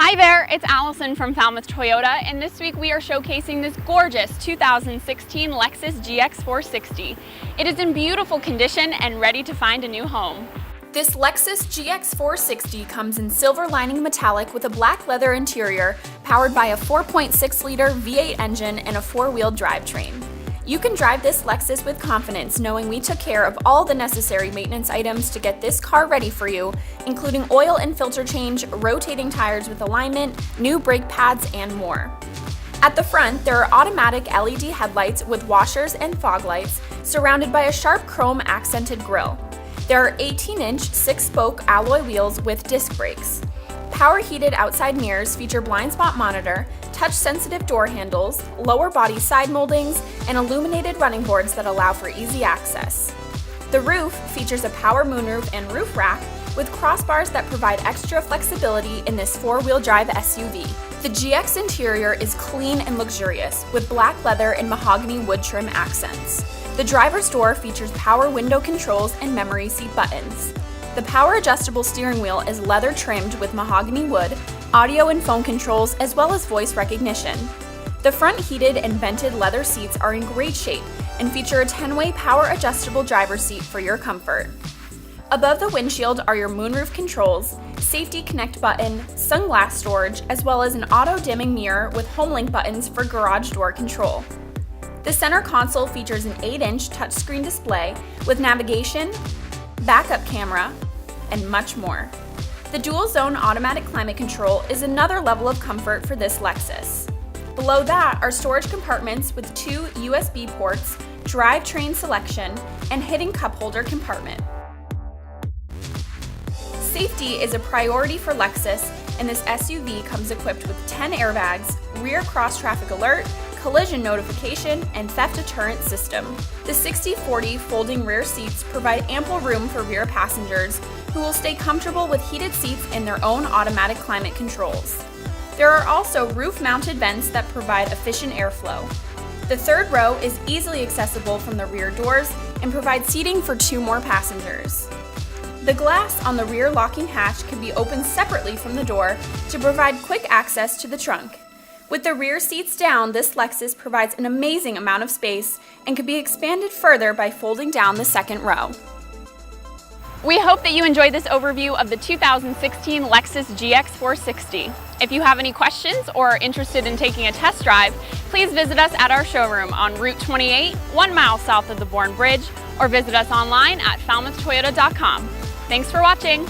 Hi there, it's Alison from Falmouth Toyota, and this week we are showcasing this gorgeous 2016 Lexus GX 460. It is in beautiful condition and ready to find a new home. This Lexus GX 460 comes in silver lining metallic with a black leather interior, powered by a 4.6-liter V8 engine and a 4-wheel drivetrain. You can drive this Lexus with confidence knowing we took care of all the necessary maintenance items to get this car ready for you, including oil and filter change, rotating tires with alignment, new brake pads, and more. At the front, there are automatic LED headlights with washers and fog lights, surrounded by a sharp chrome accented grille. There are 18-inch 6-spoke alloy wheels with disc brakes. Power-heated outside mirrors feature blind spot monitor, touch-sensitive door handles, lower body side moldings, and illuminated running boards that allow for easy access. The roof features a power moonroof and roof rack with crossbars that provide extra flexibility in this 4-wheel drive SUV. The GX interior is clean and luxurious, with black leather and mahogany wood trim accents. The driver's door features power window controls and memory seat buttons. The power adjustable steering wheel is leather trimmed with mahogany wood, audio and phone controls, as well as voice recognition. The front heated and vented leather seats are in great shape and feature a 10-way power adjustable driver's seat for your comfort. Above the windshield are your moonroof controls, safety connect button, sunglass storage, as well as an auto dimming mirror with HomeLink buttons for garage door control. The center console features an 8-inch touchscreen display with navigation, backup camera, and much more. The dual-zone automatic climate control is another level of comfort for this Lexus. Below that are storage compartments with 2 USB ports, drivetrain selection, and hidden cup holder compartment. Safety is a priority for Lexus, and this SUV comes equipped with 10 airbags, rear cross-traffic alert, collision notification, and theft deterrent system. The 60/40 folding rear seats provide ample room for rear passengers who will stay comfortable with heated seats and their own automatic climate controls. There are also roof-mounted vents that provide efficient airflow. The third row is easily accessible from the rear doors and provides seating for 2 more passengers. The glass on the rear locking hatch can be opened separately from the door to provide quick access to the trunk. With the rear seats down, this Lexus provides an amazing amount of space and can be expanded further by folding down the second row. We hope that you enjoyed this overview of the 2016 Lexus GX 460. If you have any questions or are interested in taking a test drive, please visit us at our showroom on Route 28, 1 mile south of the Bourne Bridge, or visit us online at falmouthtoyota.com. Thanks for watching.